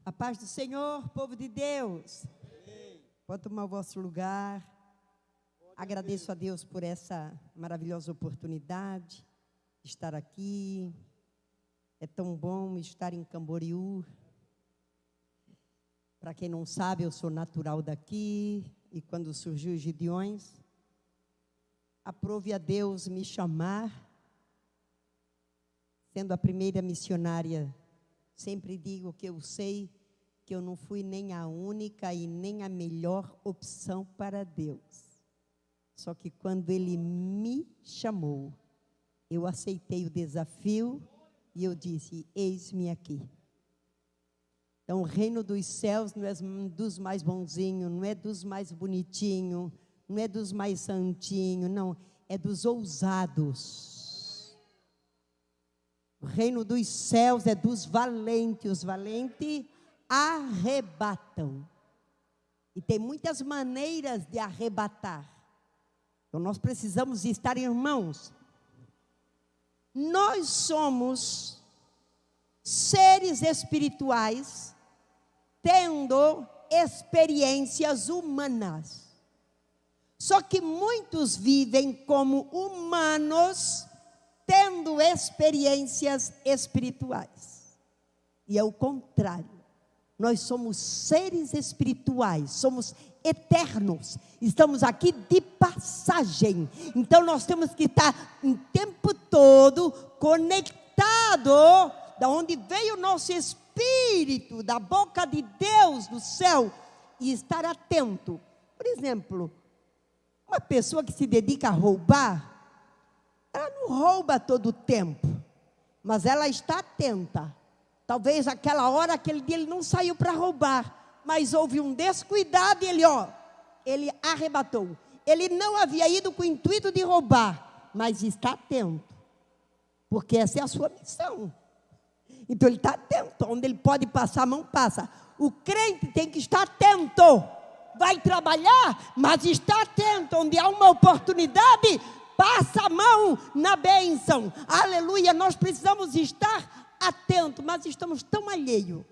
A paz do Senhor, povo de Deus. Pode tomar o vosso lugar. Agradeço a Deus por essa maravilhosa oportunidade de estar aqui. É tão bom estar em Camboriú. Para quem não sabe, eu sou natural daqui. E quando surgiu os Gideões, aprove a Deus me chamar. Sendo a primeira missionária, sempre digo que eu sei que eu não fui nem a única e nem a melhor opção para Deus. Só que quando Ele me chamou, eu aceitei o desafio e eu disse, eis-me aqui. Então o reino dos céus não é dos mais bonzinhos, não é dos mais bonitinhos, não é dos mais santinhos, não, é dos ousados. O reino dos céus é dos valentes, os valentes arrebatam. E tem muitas maneiras de arrebatar. Então nós precisamos estar, irmãos. Nós somos seres espirituais tendo experiências humanas. Só que muitos vivem como humanos tendo experiências espirituais. E é o contrário. Nós somos seres espirituais, somos eternos. Estamos aqui de passagem. Então nós temos que estar o tempo todo conectado da onde veio o nosso espírito, da boca de Deus do céu, e estar atento. Por exemplo, uma pessoa que se dedica a roubar, ela não rouba todo o tempo, mas ela está atenta. Talvez aquela hora, aquele dia ele não saiu para roubar, mas houve um descuidado e ele arrebatou. Ele não havia ido com o intuito de roubar, mas está atento, porque essa é a sua missão. Então ele está atento, onde ele pode passar a mão, passa. O crente tem que estar atento, vai trabalhar, mas está atento, onde há uma oportunidade, passa a mão na bênção, aleluia. Nós precisamos estar atentos, mas estamos tão alheios,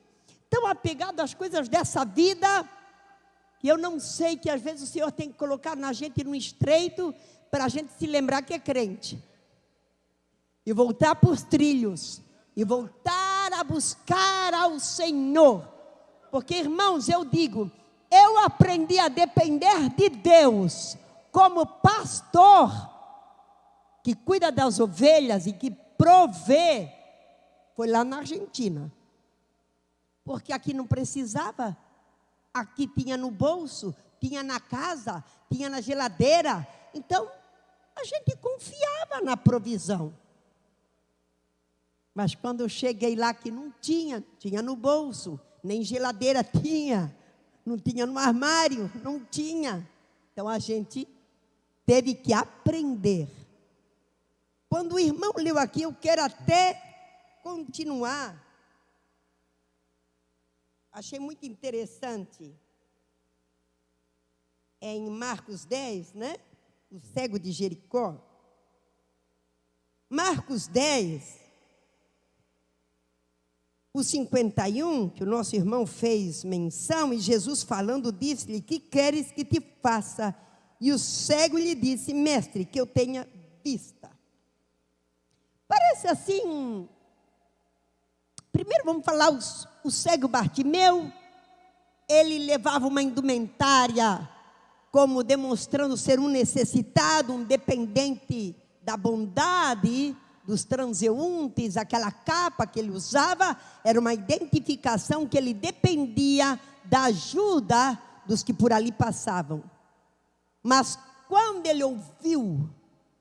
tão apegados às coisas dessa vida, que eu não sei que às vezes o Senhor tem que colocar na gente no estreito, para a gente se lembrar que é crente, e voltar para os trilhos, e voltar a buscar ao Senhor, porque irmãos, eu digo, eu aprendi a depender de Deus, como pastor, que cuida das ovelhas e que provê, foi lá na Argentina, porque aqui não precisava, aqui tinha no bolso, tinha na casa, tinha na geladeira, então a gente confiava na provisão. Mas quando eu cheguei lá que não tinha, tinha no bolso, nem geladeira tinha, não tinha no armário, não tinha. Então a gente teve que aprender. Quando o irmão leu aqui, eu quero até continuar. Achei muito interessante. É em Marcos 10, né? O cego de Jericó. Marcos 10, o 51, que o nosso irmão fez menção, e Jesus falando disse-lhe, que queres que te faça? E o cego lhe disse, mestre, que eu tenha vista. Parece assim, primeiro vamos falar o cego Bartimeu, ele levava uma indumentária como demonstrando ser um necessitado, um dependente da bondade dos transeuntes, aquela capa que ele usava, era uma identificação que ele dependia da ajuda dos que por ali passavam. Mas quando ele ouviu,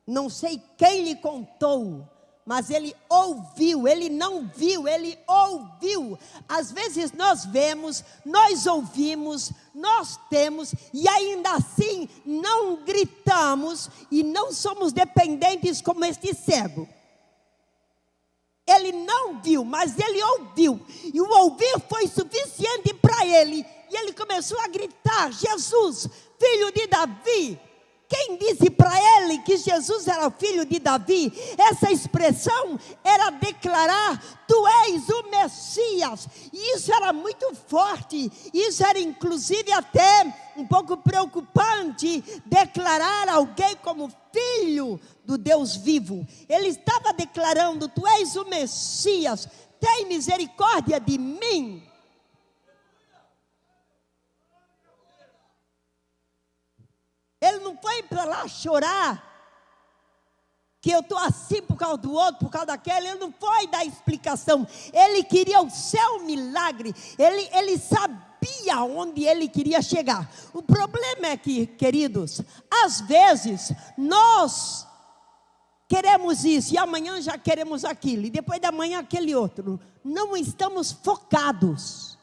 não sei quem lhe contou, mas ele ouviu, ele não viu, ele ouviu. Às vezes nós vemos, nós ouvimos, nós temos, e ainda assim não gritamos, e não somos dependentes como este cego. Ele não viu, mas ele ouviu, e o ouvir foi suficiente para ele, e ele começou a gritar, Jesus, filho de Davi, Quem disse para ele que Jesus era o filho de Davi? Essa expressão era declarar: tu és o Messias. E isso era muito forte. Isso era inclusive até um pouco preocupante, declarar alguém como filho do Deus vivo. Ele estava declarando: tu és o Messias, tem misericórdia de mim. Ele não foi para lá chorar que eu estou assim por causa do outro, por causa daquele. Ele não foi dar explicação. Ele queria o seu milagre. Ele sabia onde ele queria chegar. O problema é que, queridos, às vezes nós queremos isso e amanhã já queremos aquilo, e depois da manhã aquele outro. Não estamos focados.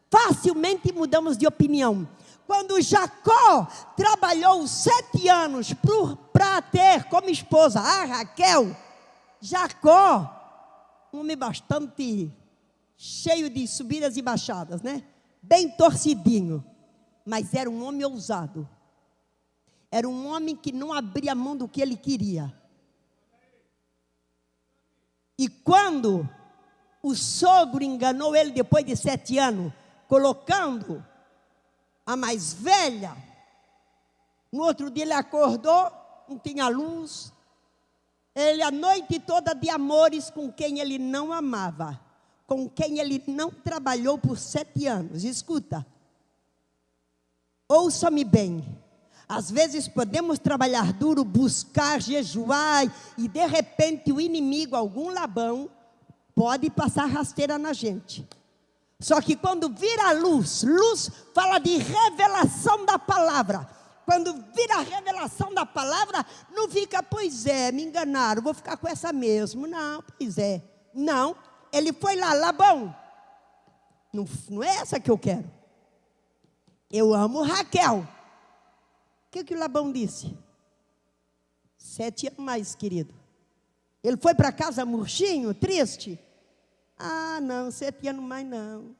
Facilmente mudamos de opinião. Quando Jacó trabalhou 7 anos para ter como esposa a Raquel, Jacó, um homem bastante cheio de subidas e baixadas, né? Bem torcidinho, mas era um homem ousado. Era um homem que não abria mão do que ele queria. E quando o sogro enganou ele depois de 7 anos, colocando a mais velha, no outro dia ele acordou, não tinha luz, ele a noite toda de amores com quem ele não amava, com quem ele não trabalhou por 7 anos. Escuta, ouça-me bem, às vezes podemos trabalhar duro, buscar, jejuar, e de repente o inimigo, algum Labão, pode passar rasteira na gente. Só que quando vira a luz fala de revelação da palavra. Quando vira a revelação da palavra, não fica: pois é, me enganaram, vou ficar com essa mesmo. Não, pois é. Não, ele foi lá: Labão, não é essa que eu quero. Eu amo Raquel. O que o Labão disse? 7 anos mais, querido. Ele foi para casa murchinho, triste. Ah, não, 7 anos mais não.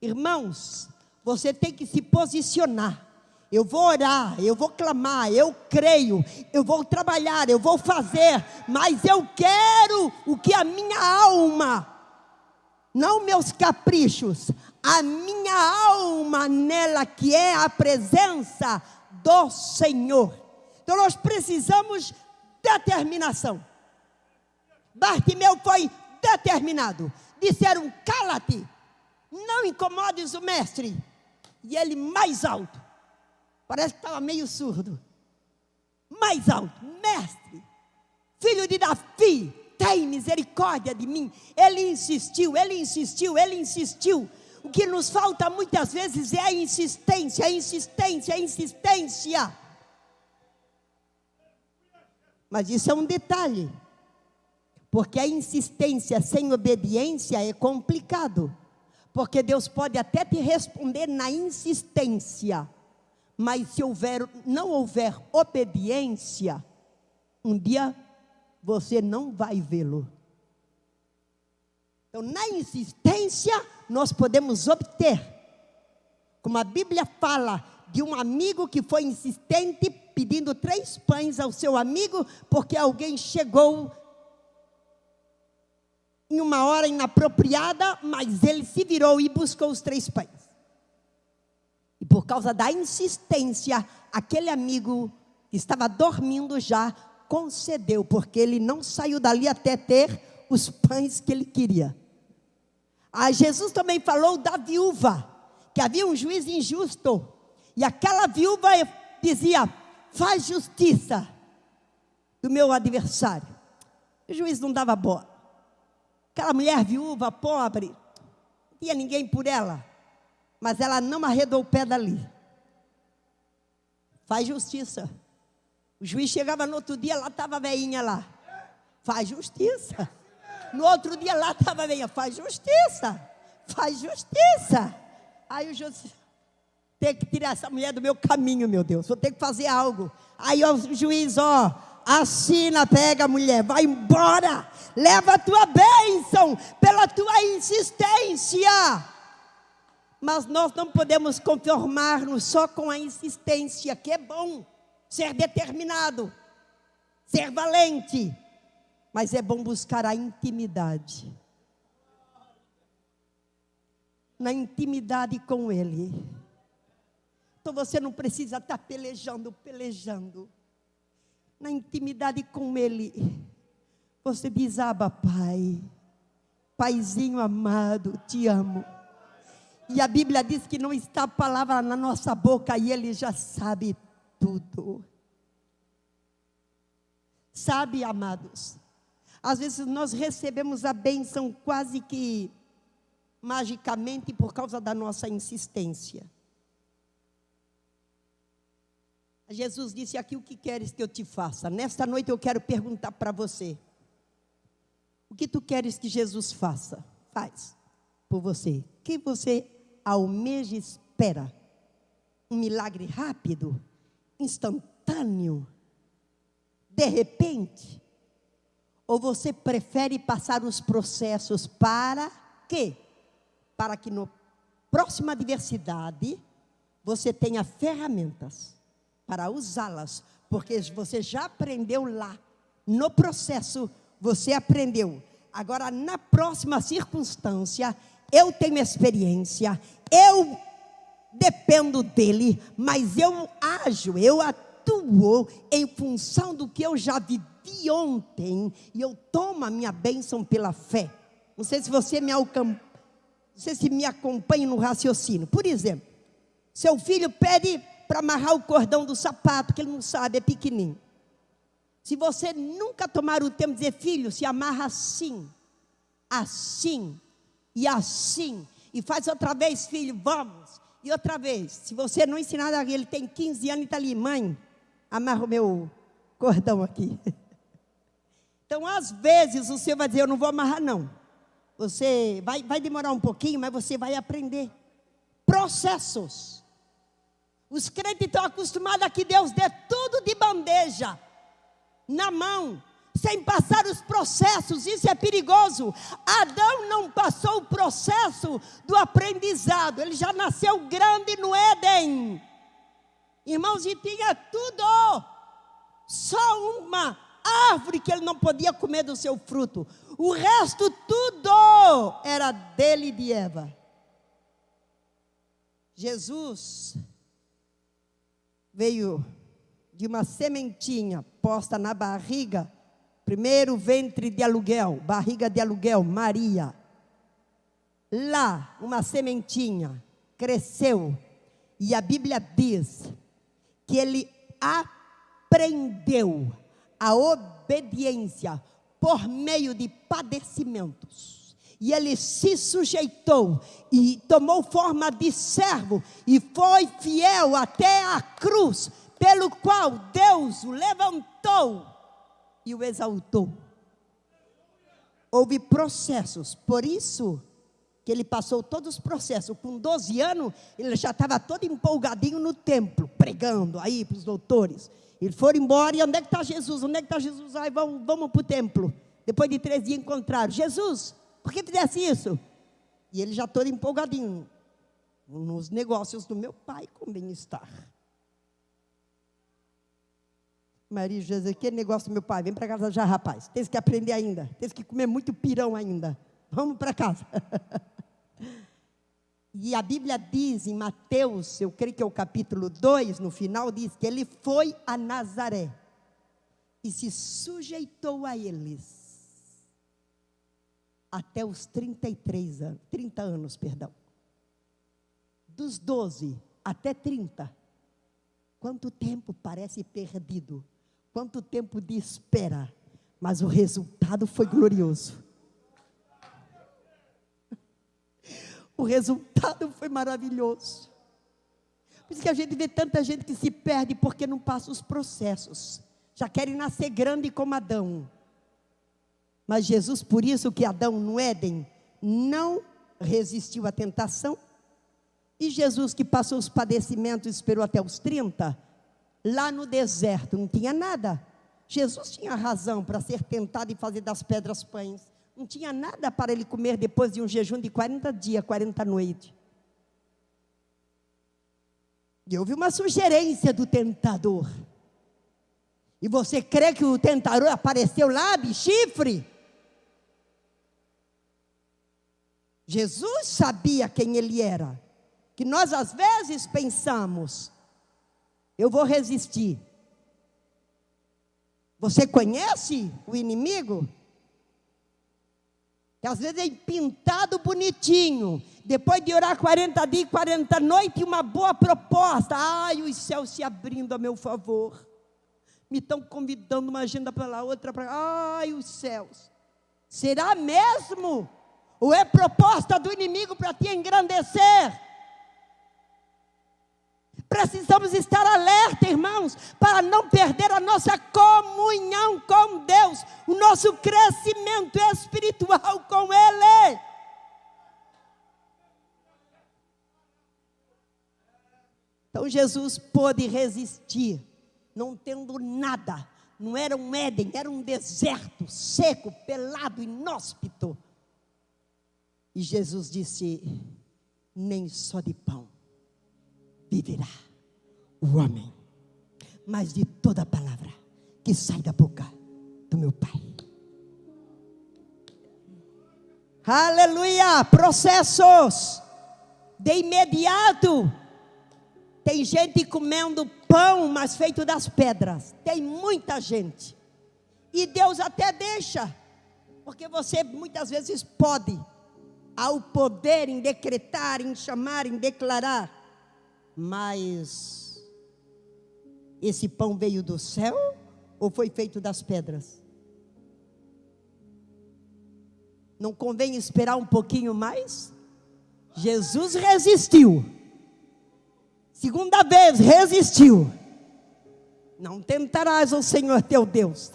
Irmãos, você tem que se posicionar. Eu vou orar, eu vou clamar, eu creio, eu vou trabalhar, eu vou fazer, mas eu quero o que a minha alma, não meus caprichos, a minha alma nela, que é a presença do Senhor. Então nós precisamos de determinação. Bartimeu foi determinado. Disseram: cala-te, não incomodes o mestre. E ele mais alto, parece que estava meio surdo, mais alto: mestre, filho de Davi, tem misericórdia de mim. Ele insistiu, ele insistiu, ele insistiu. O que nos falta muitas vezes é a insistência, a insistência, a insistência. Mas isso é um detalhe, porque a insistência sem obediência é complicado. Porque Deus pode até te responder na insistência, mas se não houver obediência, um dia você não vai vê-lo. Então, na insistência, nós podemos obter. Como a Bíblia fala de um amigo que foi insistente, pedindo 3 pães ao seu amigo, porque alguém chegou em uma hora inapropriada, mas ele se virou e buscou os 3 pães. E por causa da insistência, aquele amigo que estava dormindo já concedeu, porque ele não saiu dali até ter os pães que ele queria. Jesus também falou da viúva, que havia um juiz injusto, e aquela viúva dizia: faz justiça do meu adversário. O juiz não dava bola. Aquela mulher viúva, pobre, não tinha ninguém por ela, mas ela não arredou o pé dali. Faz justiça. O juiz chegava no outro dia, lá estava a veinha lá. Faz justiça. No outro dia lá estava a veinha. Faz justiça. Faz justiça. Aí o juiz: tem que tirar essa mulher do meu caminho, meu Deus. Vou ter que fazer algo. Aí o juiz, assina, pega a mulher, vai embora, leva a tua bênção pela tua insistência. Mas nós não podemos conformar-nos só com a insistência, que é bom, ser determinado, ser valente, mas é bom buscar a intimidade. Na intimidade com Ele. Então você não precisa estar pelejando. Na intimidade com Ele, você diz: Abba, Pai, Paizinho amado, te amo. E a Bíblia diz que não está a palavra na nossa boca e Ele já sabe tudo. Sabe, amados, às vezes nós recebemos a bênção quase que magicamente por causa da nossa insistência. Jesus disse aqui: o que queres que eu te faça? Nesta noite eu quero perguntar para você: o que tu queres que Jesus faça? Faz por você. O que você almeja e espera? Um milagre rápido? Instantâneo? De repente? Ou você prefere passar os processos para quê? Para que na próxima adversidade você tenha ferramentas para usá-las, porque você já aprendeu lá, no processo você aprendeu. Agora na próxima circunstância, eu tenho experiência, eu dependo dele, mas eu atuo em função do que eu já vivi ontem, e eu tomo a minha bênção pela fé. Não sei se você me acompanha no raciocínio. Por exemplo, seu filho pede para amarrar o cordão do sapato, que ele não sabe, é pequenininho. Se você nunca tomar o tempo de dizer: filho, se amarra assim, assim e assim, e faz outra vez, filho, vamos, e outra vez. Se você não ensinar a ele, tem 15 anos e está ali: mãe, amarra o meu cordão aqui. Então às vezes o Senhor vai dizer: eu não vou amarrar não. Você vai demorar um pouquinho, mas você vai aprender. Processos. Os crentes estão acostumados a que Deus dê tudo de bandeja, na mão, sem passar os processos. Isso é perigoso. Adão não passou o processo do aprendizado. Ele já nasceu grande no Éden, irmãos, e tinha tudo. Só uma árvore que ele não podia comer do seu fruto. O resto tudo era dele e de Eva. Jesus veio de uma sementinha posta na barriga, primeiro ventre de aluguel, barriga de aluguel, Maria. Lá, uma sementinha cresceu, e a Bíblia diz que ele aprendeu a obediência por meio de padecimentos. E ele se sujeitou e tomou forma de servo e foi fiel até a cruz, pelo qual Deus o levantou e o exaltou. Houve processos, por isso que ele passou todos os processos. Com 12 anos, ele já estava todo empolgadinho no templo, pregando aí para os doutores. Eles foram embora, e onde é que está Jesus? Onde é que está Jesus? Ai, vamos para o templo. Depois de 3 dias encontraram: Jesus, por que fizesse isso? E ele já todo empolgadinho: nos negócios do meu pai com bem-estar. Maria Jesus: que negócio do meu pai? Vem para casa já, rapaz. Tens que aprender ainda. Tens que comer muito pirão ainda. Vamos para casa. E a Bíblia diz em Mateus, eu creio que é o capítulo 2, no final diz que ele foi a Nazaré e se sujeitou a eles até os 30 anos, perdão. Dos 12 até 30. Quanto tempo parece perdido. Quanto tempo de espera. Mas o resultado foi glorioso. O resultado foi maravilhoso. Por isso que a gente vê tanta gente que se perde porque não passa os processos. Já querem nascer grande como Adão. Mas Jesus, por isso que Adão no Éden não resistiu à tentação. E Jesus, que passou os padecimentos, esperou até os 30, lá no deserto não tinha nada. Jesus tinha razão para ser tentado e fazer das pedras pães. Não tinha nada para ele comer depois de um jejum de 40 dias, 40 noites. E houve uma sugerência do tentador: E você crê que o tentador apareceu lá de chifre? Jesus sabia quem ele era. Que nós às vezes pensamos, eu vou resistir. Você conhece o inimigo? Que às vezes é pintado bonitinho. Depois de orar 40 dias e 40 noites, uma boa proposta. Ai, os céus se abrindo a meu favor. Me estão convidando uma agenda para lá, outra para lá. Ai, os céus. Será mesmo? Ou é proposta do inimigo para te engrandecer? Precisamos estar alerta, irmãos, para não perder a nossa comunhão com Deus, o nosso crescimento espiritual com Ele. Então Jesus pôde resistir, não tendo nada. Não era um Éden, era um deserto, seco, pelado, inóspito. E Jesus disse, nem só de pão viverá o homem, mas de toda palavra que sai da boca do meu Pai. Aleluia! Processos. De imediato, tem gente comendo pão, mas feito das pedras. Tem muita gente. E Deus até deixa, porque você muitas vezes pode, ao poder em decretar, em chamar, em declarar. Mas esse pão veio do céu ou foi feito das pedras? Não convém esperar um pouquinho mais? Jesus resistiu. Segunda vez resistiu. Não tentarás o Senhor teu Deus.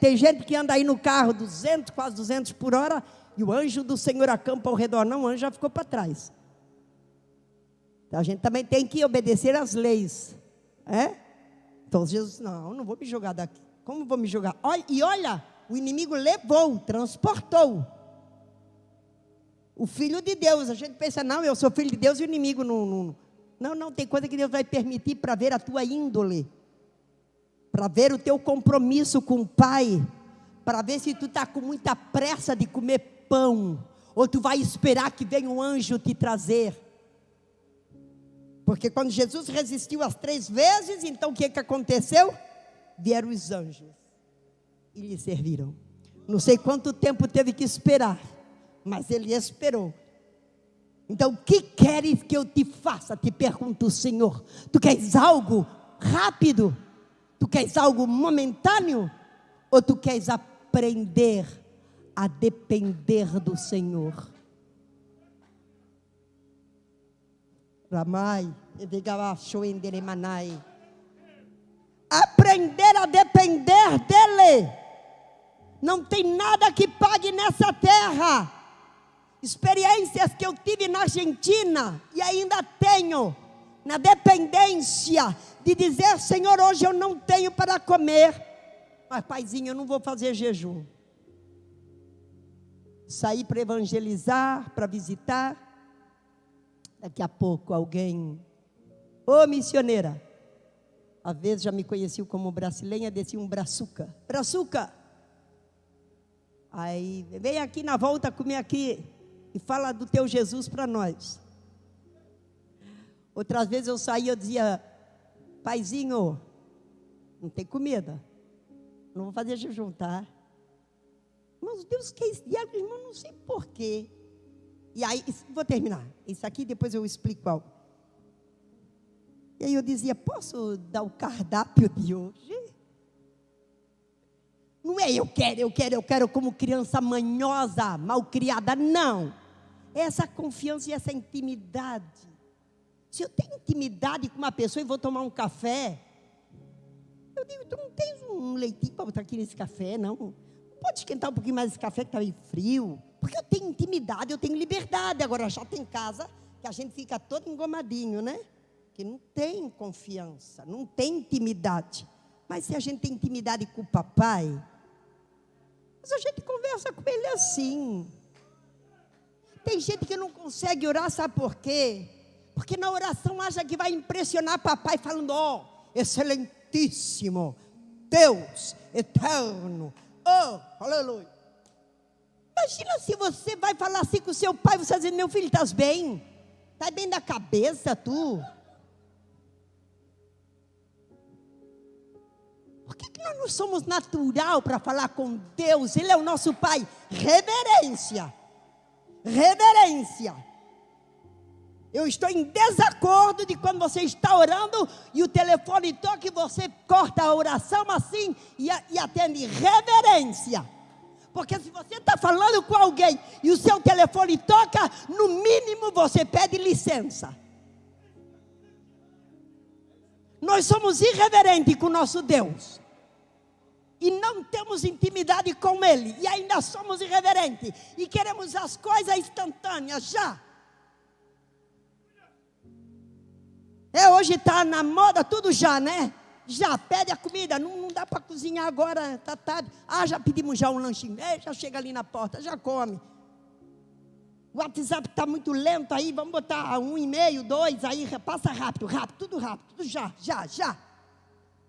Tem gente que anda aí no carro 200, quase 200 por hora, e o anjo do Senhor acampa ao redor. Não, o anjo já ficou para trás. Então a gente também tem que obedecer às leis. Então Jesus, não vou me jogar daqui. Como vou me jogar? Olha, o inimigo levou, transportou o Filho de Deus. A gente pensa, não, eu sou filho de Deus e o inimigo não, tem coisa que Deus vai permitir para ver a tua índole, para ver o teu compromisso com o Pai, para ver se tu está com muita pressa de comer pão, ou tu vai esperar que venha um anjo te trazer. Porque quando Jesus resistiu as 3 vezes, então o que aconteceu? Vieram os anjos e lhe serviram. Não sei quanto tempo teve que esperar, mas ele esperou. Então o que queres que eu te faça? Te pergunta o Senhor. Tu queres algo rápido? Tu queres algo momentâneo? Ou tu queres aprender a depender do Senhor? Aprender a depender dEle. Não tem nada que pague nessa terra. Experiências que eu tive na Argentina e ainda tenho, na dependência de dizer, Senhor, hoje eu não tenho para comer, mas paizinho, eu não vou fazer jejum. Saí para evangelizar, para visitar. Daqui a pouco alguém, missioneira, às vezes já me conheciam como brasileira, descia um braçuca, aí vem aqui na volta comer aqui, e fala do teu Jesus para nós. Outras vezes eu saía, eu dizia, paizinho, não tem comida, não vou fazer jejum, tá? Mas Deus quer esse diálogo, irmão, não sei porquê. E aí, vou terminar. Isso aqui depois eu explico algo. E aí eu dizia, posso dar o cardápio de hoje? Não é eu quero como criança manhosa, malcriada, não. É essa confiança e essa intimidade. Se eu tenho intimidade com uma pessoa e vou tomar um café, eu digo, tu não tens um leitinho para botar aqui nesse café, não? Pode esquentar um pouquinho mais esse café que está meio frio. Porque eu tenho intimidade, eu tenho liberdade. Agora já tem casa que a gente fica todo engomadinho, né? Que não tem confiança, não tem intimidade. Mas se a gente tem intimidade com o papai, mas a gente conversa com ele assim. Tem gente que não consegue orar, sabe por quê? Porque na oração acha que vai impressionar papai falando, excelentíssimo, Deus eterno. Oh, aleluia. Imagina se você vai falar assim com o seu pai, você dizendo: meu filho, estás bem? Estás bem da cabeça, tu? Por que nós não somos natural para falar com Deus? Ele é o nosso Pai. Reverência. Reverência. Eu estou em desacordo de quando você está orando e o telefone toca e você corta a oração assim e atende. Reverência. Porque se você está falando com alguém e o seu telefone toca, no mínimo você pede licença. Nós somos irreverentes com o nosso Deus. E não temos intimidade com Ele. E ainda somos irreverentes. E queremos as coisas instantâneas, já. Hoje está na moda tudo já, né? Já pede a comida, não dá para cozinhar agora, está tarde. Já pedimos já um lanchinho, já chega ali na porta, já come. O WhatsApp está muito lento aí, vamos botar 1,5, 2, aí passa rápido, tudo já.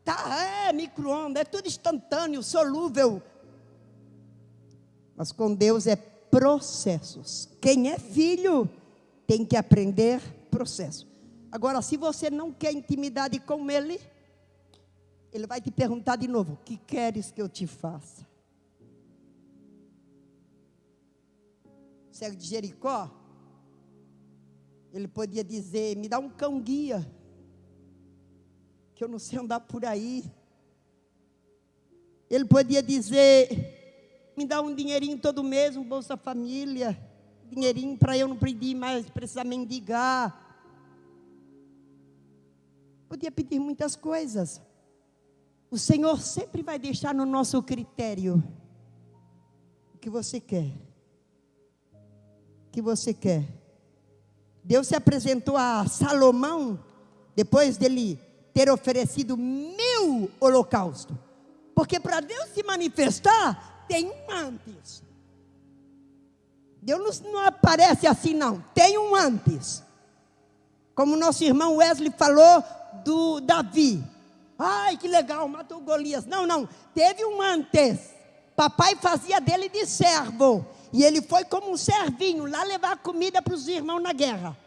Tá, micro-ondas, é tudo instantâneo, solúvel. Mas com Deus é processos. Quem é filho tem que aprender processo. Agora, se você não quer intimidade com Ele, Ele vai te perguntar de novo: o que queres que eu te faça? Cego de Jericó, ele podia dizer: me dá um cão guia, que eu não sei andar por aí. Ele podia dizer: me dá um dinheirinho todo mês, um Bolsa Família, dinheirinho para eu não pedir mais, precisar mendigar. Podia pedir muitas coisas. O Senhor sempre vai deixar no nosso critério o que você quer. O que você quer. Deus se apresentou a Salomão depois dele ter oferecido 1000 holocaustos. Porque para Deus se manifestar, tem um antes. Deus não aparece assim não, tem um antes. Como o nosso irmão Wesley falou do Davi. Ai, que legal, matou Golias. Não, teve um antes. Papai fazia dele de servo. E ele foi como um servinho lá levar comida para os irmãos na guerra.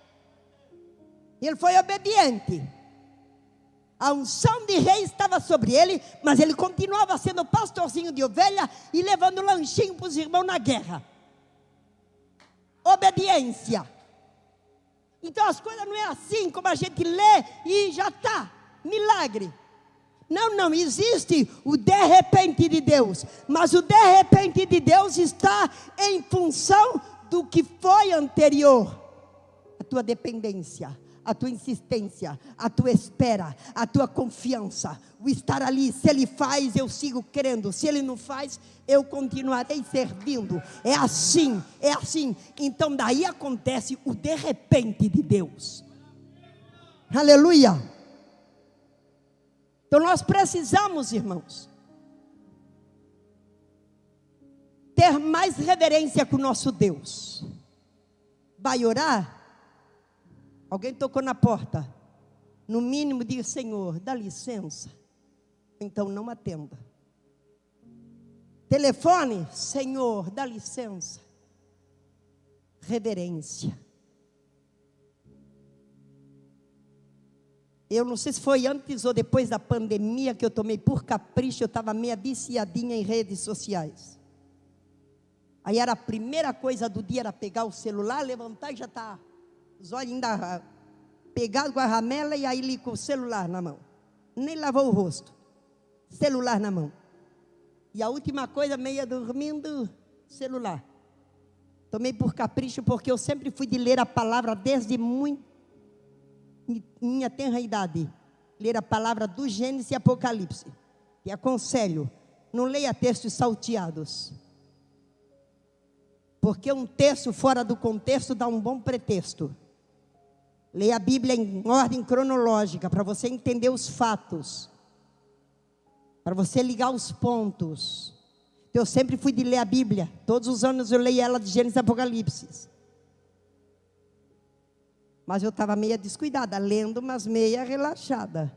Ele foi obediente. A unção de rei estava sobre ele, mas ele continuava sendo pastorzinho de ovelha e levando lanchinho para os irmãos na guerra. Obediência. Então as coisas não é assim como a gente lê e já está. Milagre. Não, existe o de repente de Deus. Mas o de repente de Deus está em função do que foi anterior. A tua dependência, a tua insistência, a tua espera, a tua confiança, o estar ali. Se Ele faz, eu sigo crendo. Se Ele não faz, eu continuarei servindo. É assim. Então daí acontece o de repente de Deus. Aleluia. Então nós precisamos, irmãos, ter mais reverência com o nosso Deus. Vai orar? Alguém tocou na porta. No mínimo diga: Senhor, dá licença. Então não atenda. Telefone: Senhor, dá licença. Reverência. Eu não sei se foi antes ou depois da pandemia que eu tomei por capricho. Eu estava meio viciadinha em redes sociais. Aí era a primeira coisa do dia, era pegar o celular, levantar e já está os olhos ainda pegados com a ramela, e aí ali com o celular na mão. Nem lavou o rosto. Celular na mão. E a última coisa, meia dormindo, celular. Tomei por capricho, porque eu sempre fui de ler a palavra desde minha tenra idade. Ler a palavra do Gênesis e Apocalipse. E aconselho, não leia textos salteados. Porque um texto fora do contexto dá um bom pretexto. Leia a Bíblia em ordem cronológica, para você entender os fatos. Para você ligar os pontos. Eu sempre fui de ler a Bíblia. Todos os anos eu leio ela de Gênesis e Apocalipse. Mas eu estava meia descuidada, lendo, mas meia relaxada.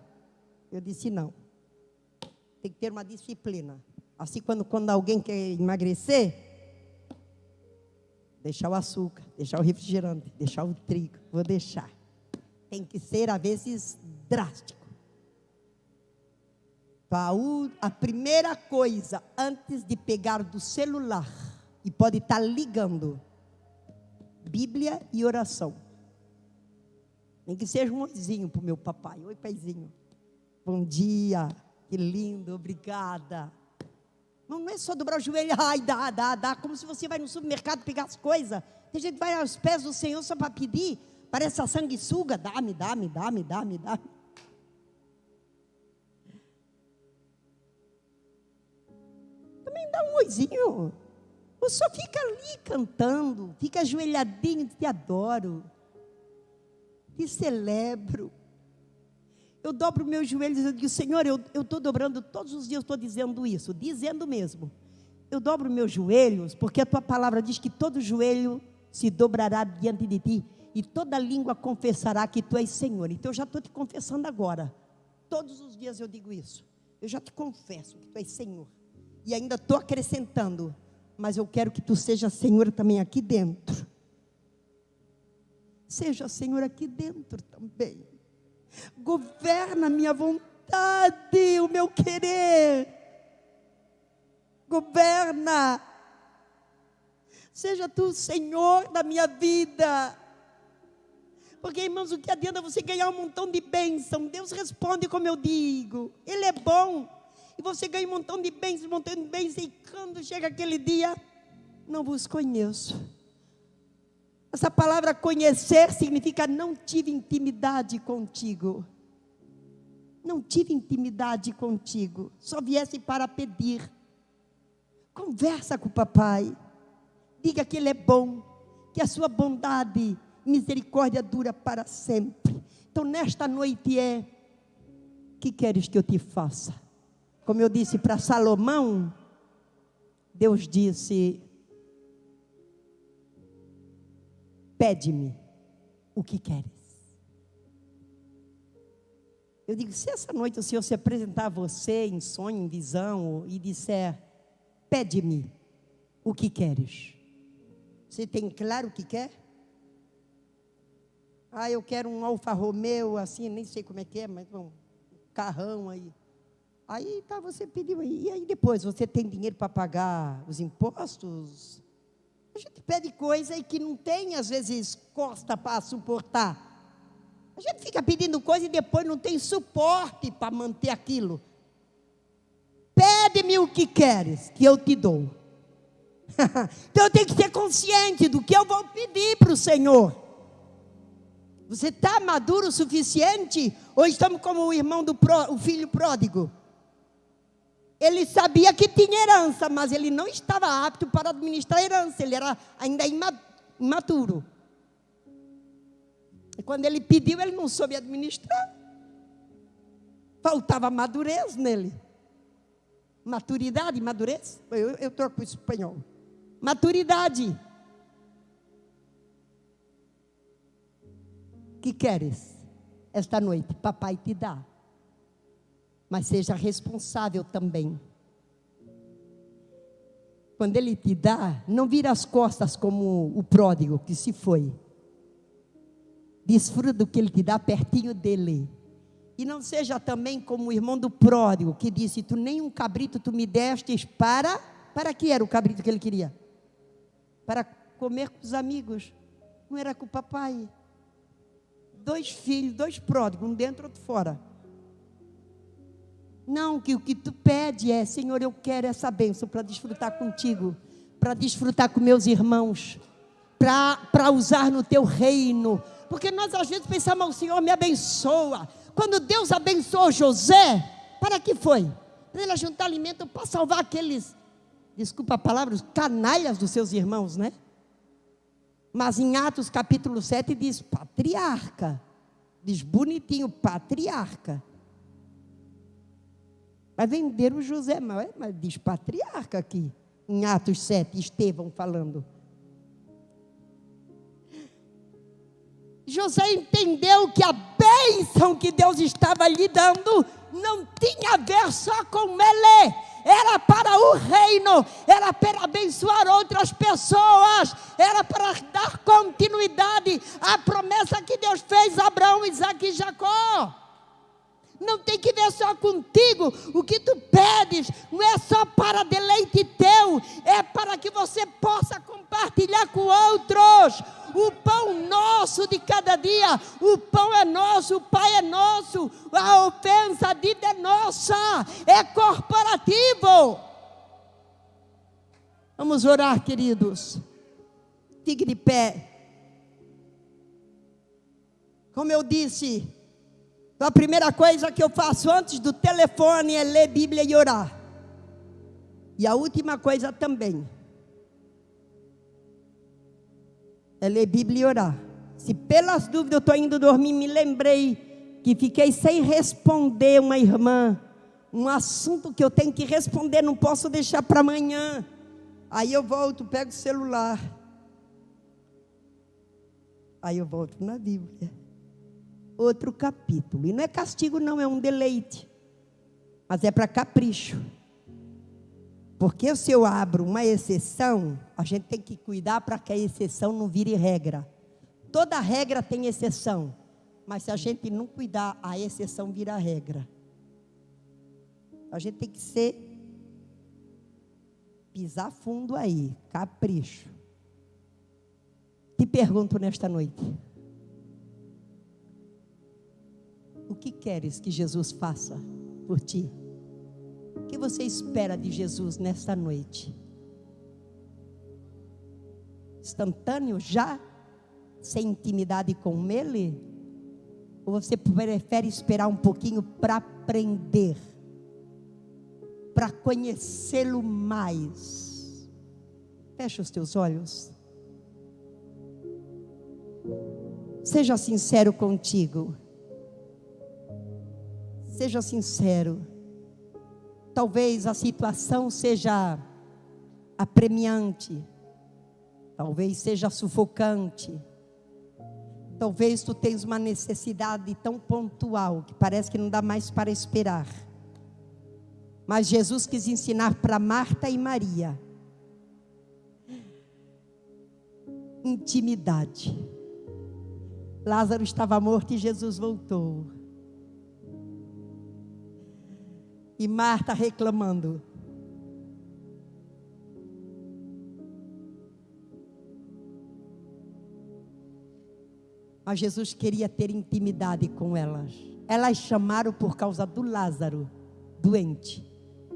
Eu disse: não. tem que ter uma disciplina. Assim, quando alguém quer emagrecer, deixar o açúcar, deixar o refrigerante, deixar o trigo, vou deixar. Tem que ser, às vezes, drástico. A primeira coisa, antes de pegar do celular, e pode estar ligando, Bíblia e oração. Nem que seja um oizinho para o meu papai. Oi, paizinho. Bom dia, que lindo, obrigada. Não é só dobrar o joelho, ai, dá, como se você vai no supermercado pegar as coisas. Tem gente que vai aos pés do Senhor só para pedir, parece a sanguessuga, dá-me. Também dá um oizinho. Ou só fica ali cantando, fica ajoelhadinho, te adoro, te celebro. Eu dobro meus joelhos e digo, Senhor, eu estou dobrando todos os dias, estou dizendo isso, dizendo mesmo. Eu dobro meus joelhos, porque a tua palavra diz que todo joelho se dobrará diante de ti, e toda língua confessará que tu és Senhor. Então eu já estou te confessando agora. Todos os dias eu digo isso. Eu já te confesso que tu és Senhor. E ainda estou acrescentando, mas eu quero que tu seja Senhor também aqui dentro. Seja Senhor aqui dentro também. Governa a minha vontade, o meu querer. Governa. Seja tu o Senhor da minha vida. Porque, irmãos, o que adianta você ganhar um montão de bênção? Deus responde como eu digo. Ele é bom. E você ganha um montão de bênçãos, e quando chega aquele dia, não vos conheço. Essa palavra conhecer significa não tive intimidade contigo. Não tive intimidade contigo. Só viesse para pedir. Conversa com o papai. Diga que ele é bom, que a sua bondade e misericórdia dura para sempre. Então nesta noite que queres que eu te faça? Como eu disse para Salomão, Deus disse, pede-me o que queres. Eu digo, se essa noite o Senhor se apresentar a você em sonho, em visão, e disser, pede-me o que queres. Você tem claro o que quer? Eu quero um Alfa Romeo, assim, nem sei como é que é, mas um carrão aí. Aí tá, você pediu aí. E aí depois, você tem dinheiro para pagar os impostos? A gente pede coisa e que não tem, às vezes, costa para suportar. A gente fica pedindo coisa e depois não tem suporte para manter aquilo. Pede-me o que queres, que eu te dou. Então eu tenho que ser consciente do que eu vou pedir para o Senhor. Você está maduro o suficiente? Ou estamos como o irmão o filho pródigo? Ele sabia que tinha herança, mas ele não estava apto para administrar a herança. Ele era ainda imaturo. E quando ele pediu, ele não soube administrar. Faltava madurez nele. Maturidade, madurez? Eu troco para o espanhol. Maturidade. Que queres? Esta noite, papai te dá. Mas seja responsável também. Quando ele te dá, não vira as costas como o pródigo que se foi. Desfruta do que ele te dá pertinho dele. E não seja também como o irmão do pródigo, que disse, tu nem um cabrito tu me destes para que era o cabrito que ele queria? Para comer com os amigos. Não era com o papai. 2 filhos, 2 pródigos, um dentro, outro fora. Não, que o que tu pede é, Senhor, eu quero essa bênção para desfrutar contigo, para desfrutar com meus irmãos, para usar no teu reino. Porque nós às vezes pensamos, o Senhor me abençoa. Quando Deus abençoou José, para que foi? Para ele juntar alimento para salvar aqueles, desculpa a palavra, os canalhas dos seus irmãos, né? Mas em Atos capítulo 7 diz patriarca. Diz bonitinho, patriarca. Vai vender o José, mas diz patriarca aqui. Em Atos 7, Estevão falando. José entendeu que a bênção que Deus estava lhe dando não tinha a ver só com ele, era para o reino, era para abençoar outras pessoas, era para dar continuidade à promessa que Deus fez a Abraão, Isaque e Jacó. Não tem que ver só contigo. O que tu pedes não é só para deleite teu, é para que você possa compartilhar com outros. O pão nosso de cada dia, o pão é nosso, o Pai é nosso, a ofensa, a dívida é nossa, é corporativo. Vamos orar, queridos. Fique de pé. Como eu disse, a primeira coisa que eu faço antes do telefone é ler Bíblia e orar. E a última coisa também é ler Bíblia e orar. Se pelas dúvidas eu estou indo dormir, me lembrei que fiquei sem responder uma irmã, um assunto que eu tenho que responder, não posso deixar para amanhã. Aí eu volto, pego o celular. Aí eu volto na Bíblia. Outro capítulo. E não é castigo não, é um deleite. Mas é para capricho. Porque se eu abro uma exceção, a gente tem que cuidar para que a exceção não vire regra. Toda regra tem exceção. Mas se a gente não cuidar, a exceção vira regra. A gente tem que pisar fundo aí, capricho. Te pergunto nesta noite. O que queres que Jesus faça por ti? O que você espera de Jesus nesta noite? Instantâneo já? Sem intimidade com Ele? Ou você prefere esperar um pouquinho para aprender? Para conhecê-lo mais? Fecha os teus olhos. Seja sincero contigo. Seja sincero. Talvez a situação seja apremiante. Talvez seja sufocante. Talvez tu tenhas uma necessidade tão pontual que parece que não dá mais para esperar. Mas Jesus quis ensinar para Marta e Maria intimidade. Lázaro estava morto e Jesus voltou. E Marta reclamando. Mas Jesus queria ter intimidade com elas. Elas chamaram por causa do Lázaro, doente.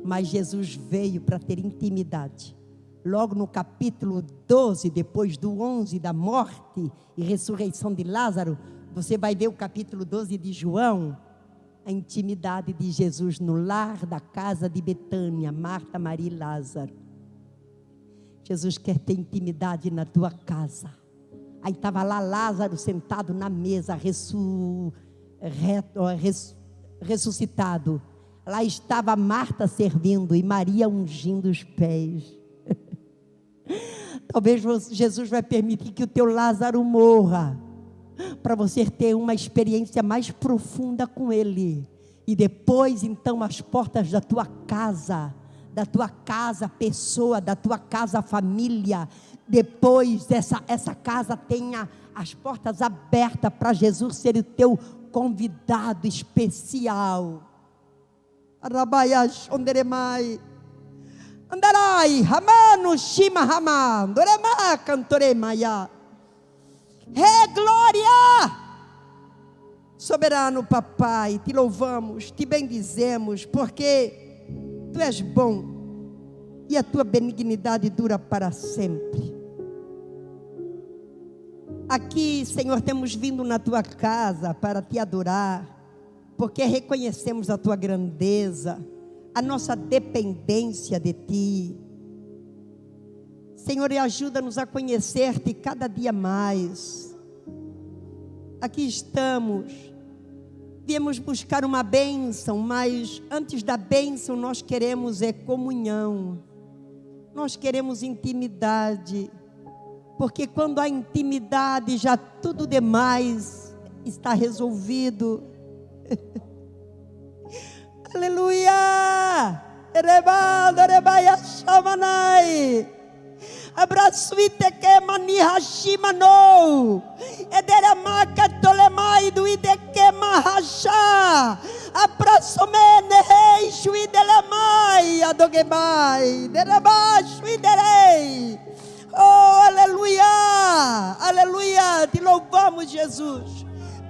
Mas Jesus veio para ter intimidade. Logo no capítulo 12, depois do 11 da morte e ressurreição de Lázaro, você vai ver o capítulo 12 de João. A intimidade de Jesus no lar da casa de Betânia, Marta, Maria e Lázaro. Jesus quer ter intimidade na tua casa. Aí estava lá Lázaro sentado na mesa, ressuscitado. Lá estava Marta servindo e Maria ungindo os pés. Talvez Jesus vai permitir que o teu Lázaro morra, para você ter uma experiência mais profunda com Ele. E depois então as portas da tua casa pessoa, da tua casa família, depois essa casa tenha as portas abertas para Jesus ser o teu convidado especial. Arabayas onderemai andarai ramano shima rama dorema cantoremaya. Glória! Soberano Papai, te louvamos, te bendizemos, porque Tu és bom e a Tua benignidade dura para sempre. Aqui, Senhor, temos vindo na Tua casa para Te adorar, porque reconhecemos a Tua grandeza, a nossa dependência de Ti. Senhor, e ajuda-nos a conhecer-te cada dia mais. Aqui estamos, viemos buscar uma bênção, mas antes da bênção nós queremos comunhão, nós queremos intimidade, porque quando há intimidade já tudo demais está resolvido. Aleluia. Erebada, erebaia, chamanai. Abraçuite que mani hashimano. Ederamaka tolemai do ideke mahasha. Abraçomene rei shuidelemai adogemai. Derebaixo iderei. Oh, aleluia. Aleluia. Te louvamos, Jesus.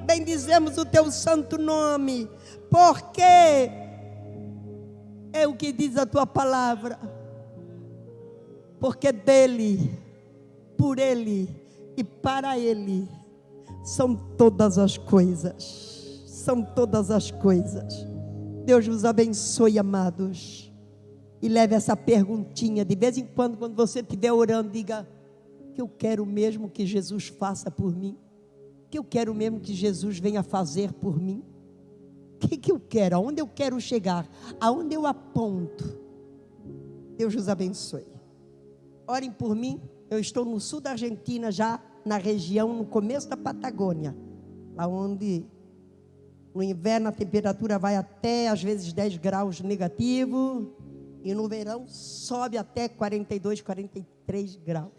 Bendizemos o teu santo nome. Porque é o que diz a tua palavra. Porque dele, por ele e para ele são todas as coisas. São todas as coisas. Deus vos abençoe, amados. E leve essa perguntinha. De vez em quando você estiver orando, diga: que eu quero mesmo que Jesus faça por mim. Que eu quero mesmo que Jesus venha fazer por mim. O que eu quero? Aonde eu quero chegar? Aonde eu aponto? Deus vos abençoe. Orem por mim. Eu estou no sul da Argentina, já na região, no começo da Patagônia, lá onde no inverno a temperatura vai até às vezes 10 graus negativo, e no verão sobe até 42, 43 graus.